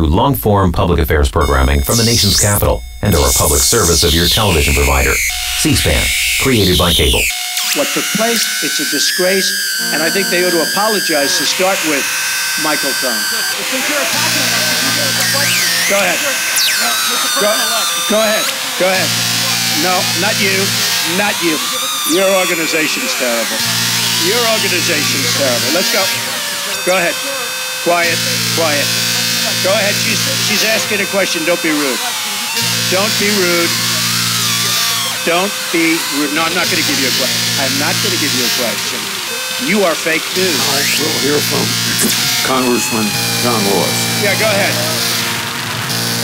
through long-form public affairs programming from the nation's capital and or a public service of your television provider. C-SPAN, created by cable. What took place, it's a disgrace, and I think they ought to apologize to start with, Michael Cohen. Since you're attacking us, go ahead. Go ahead. Go ahead. No, not you. Not you. Your organization's terrible. Your organization's terrible. Let's go. Go ahead. Quiet. Quiet. Go ahead. She's asking a question. Don't be rude. Don't be rude. Don't be rude. No, I'm not going to give you a question. I'm not going to give you a question. You are fake news. All right, we'll hear from Congressman John Lewis. Yeah, go ahead.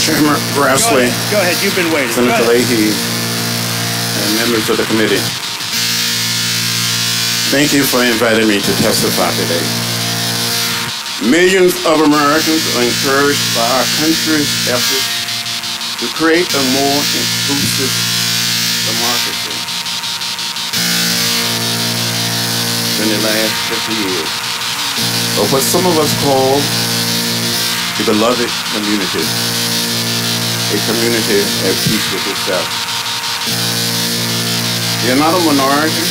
Chairman Grassley. Go ahead. You've been waiting. Senator Leahy, and members of the committee. Thank you for inviting me to testify today. Millions of Americans are encouraged by our country's efforts to create a more inclusive democracy than the last 50 years, of what some of us call the beloved community, a community at peace with itself. They are not a minority,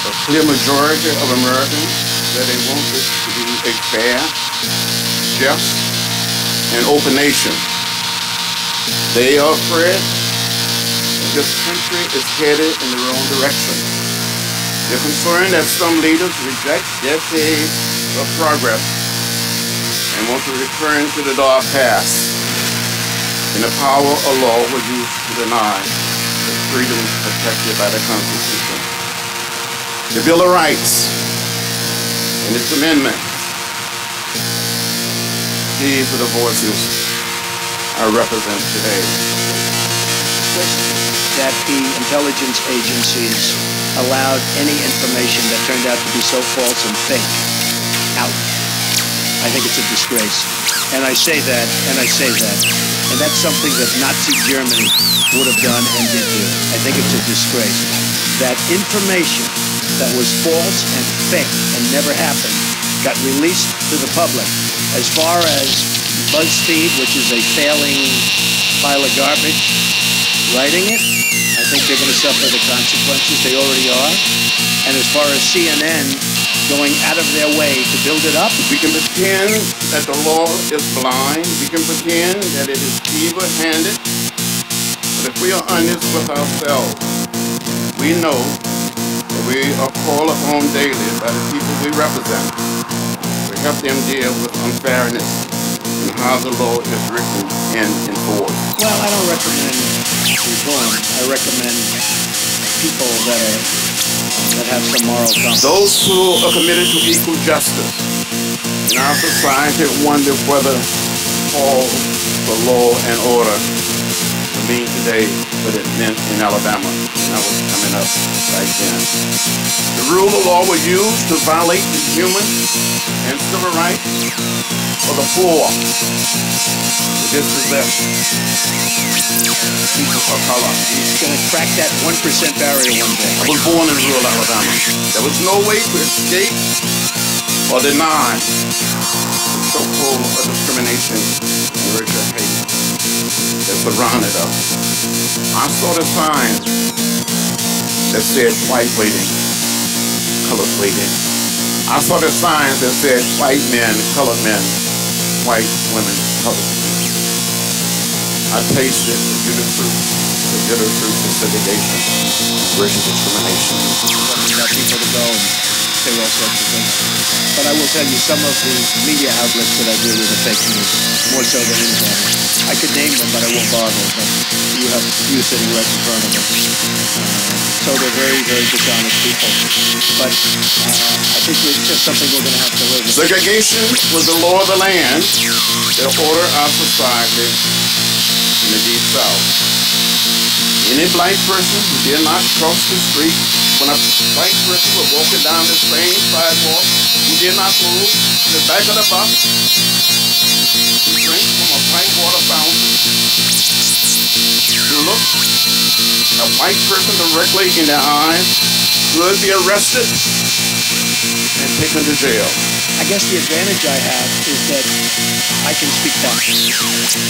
a clear majority of Americans that they want this to be a fair, just, and open nation. They are afraid that this country is headed in the wrong direction. They're concerned that some leaders reject decades of progress and want to return to the dark past. And the power of law was used to deny the freedoms protected by the Constitution. The Bill of Rights and its amendment. These are the voices I represent today. That the intelligence agencies allowed any information that turned out to be so false and fake out. I think it's a disgrace. And I say that, and that's something that Nazi Germany would have done and did do. I think it's a disgrace. That information that was false and fake and never happened got released to the public. As far as BuzzFeed, which is a failing pile of garbage, writing it, I think they're going to suffer the consequences. They already are. And as far as CNN going out of their way to build it up, we can pretend that the law is blind. We can pretend that it is evil-handed. But if we are honest with ourselves, we know that we are called upon daily by the people we represent to help them deal with unfairness and how the law is written and enforced. Well, I don't recommend reform. I recommend people that have some moral compass. Those who are committed to equal justice in our society wonder whether call for law and order will mean today what it meant in Alabama when I was coming up back then. The rule of law was used to violate the human and civil rights of the poor, the dispossessed, people of color. He's going to crack that 1% barrier one day. I was born in rural Alabama. There was no way to escape or deny the so-called discrimination and racial hate that surrounded us. I saw the signs that said white waiting, colored waiting. I saw the signs that said white men, colored men, white women, colored women. I tasted the bitter fruit of segregation, racial discrimination. I got people to go and say all sorts of things. But I will tell you, some of the media outlets that I deal with are fake news, more so than anybody. I could name them, but I won't bother. But you have you sitting right in front of them. So they're very, very dishonest people. But I think it's just something we're going to have to live with. Segregation was the law of the land that ordered our society in the Deep South. Any black person who did not cross the street when a white person was walking down the same sidewalk, who did not move to the back of the bus, who drank from a white water fountain, who looked a white person directly in the eyes, could be arrested and taken to jail. I guess the advantage I have is that I can speak back.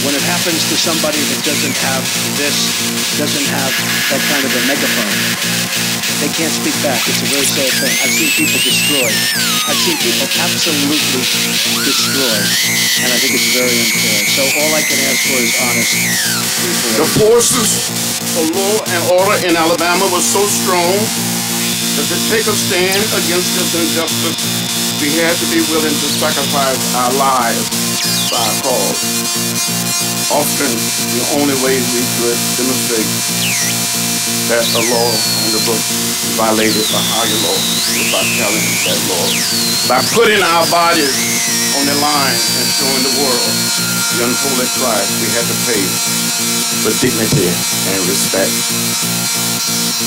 When it happens to somebody that doesn't have that kind of a megaphone, they can't speak back. It's a very sad thing. I've seen people destroyed. I've seen people absolutely destroyed. And I think it's very unfair. So all I can ask for is honest people. The forces of law and order in Alabama were so strong that to take a stand against this injustice, we had to be willing to sacrifice our lives for our cause. Often, the only way we could demonstrate that a law on the book violated a higher law was by challenging that law. By putting our bodies on the line and showing the world the unholy price we had to pay for dignity and respect.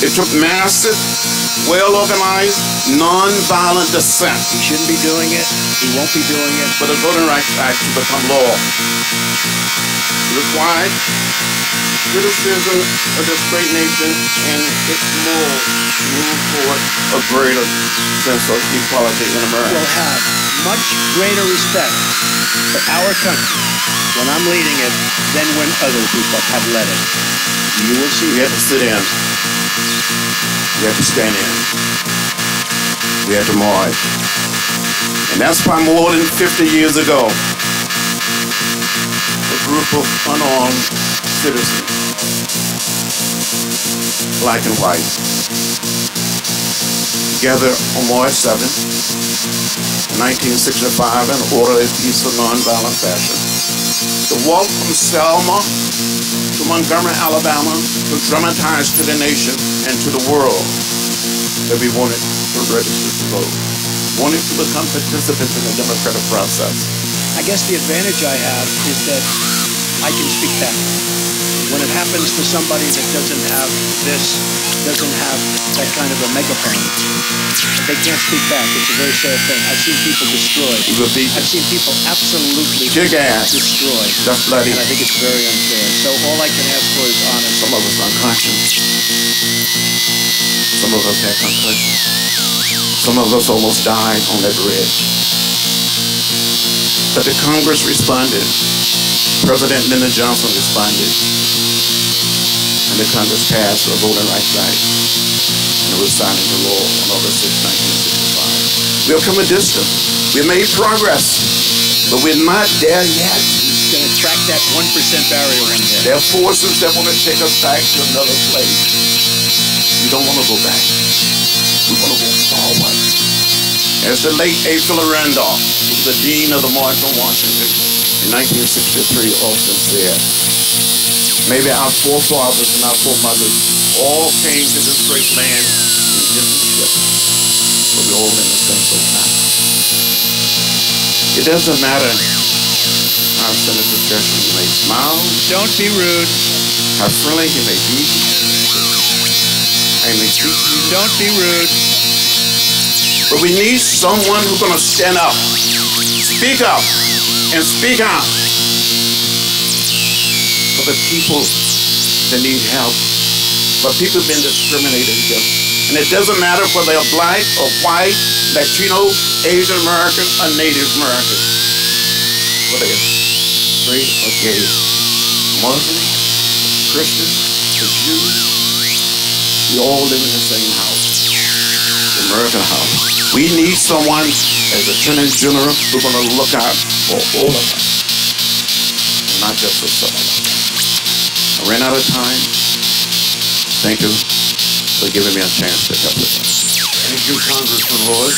It took massive, well-organized, non-violent dissent. He shouldn't be doing it. He won't be doing it. For the Voting Rights Act to become law. It required criticism of this great nation and its morals to move toward a greater sense of equality in America. Will have much greater respect for our country when I'm leading it than when other people have led it. You will see. We had to sit in. We had to stand in. We had to march. And that's why more than 50 years ago, a group of unarmed citizens, black and white, gathered on March 7th, 1965 in orderly, peaceful, nonviolent fashion. To walk from Selma to Montgomery, Alabama, to dramatize to the nation and to the world that we wanted to register to vote, wanted to become participants in the democratic process. I guess the advantage I have is that I can speak back. When it happens to somebody that doesn't have that kind of a megaphone, they can't speak back. It's a very sad thing. I've seen people destroyed. I've seen people absolutely destroyed. Just bloody. And I think it's very unfair. So all I can ask for is honest. Some of us unconscious. Some of us had concussions. Some of us almost died on that bridge. But the Congress responded. President Lyndon Johnson responded. And the Congress passed the Voting Rights Act. And it was signed into law on August 6, 1965. We have come a distance. We've made progress. But we're not there yet. It's going to crack that 1% barrier one day. There are forces that want to take us back to another place. We don't want to go back. We want to go forward. As the late A. Philip Randolph, who was the dean of the March on Washington in 1963, often said, maybe our forefathers and our foremothers all came to this great land in different ships, but we're all in the same boat now. It doesn't matter how Senator Gresham may smile. Don't be rude. How friendly he may be. I may treat you. Don't be rude. But we need someone who's going to stand up, speak up, and speak out for the people that need help, for people being discriminated against. And it doesn't matter whether they're black or white, Latino, Asian American, or Native American, whether they're straight or gay, Muslim, Christian, or Jew, we all live in the same house, the American house. We need someone as Attorney General who's going to look out for all of us, not just for some of us. I ran out of time. Thank you for giving me a chance to help with that. Thank you, Congressman Lord.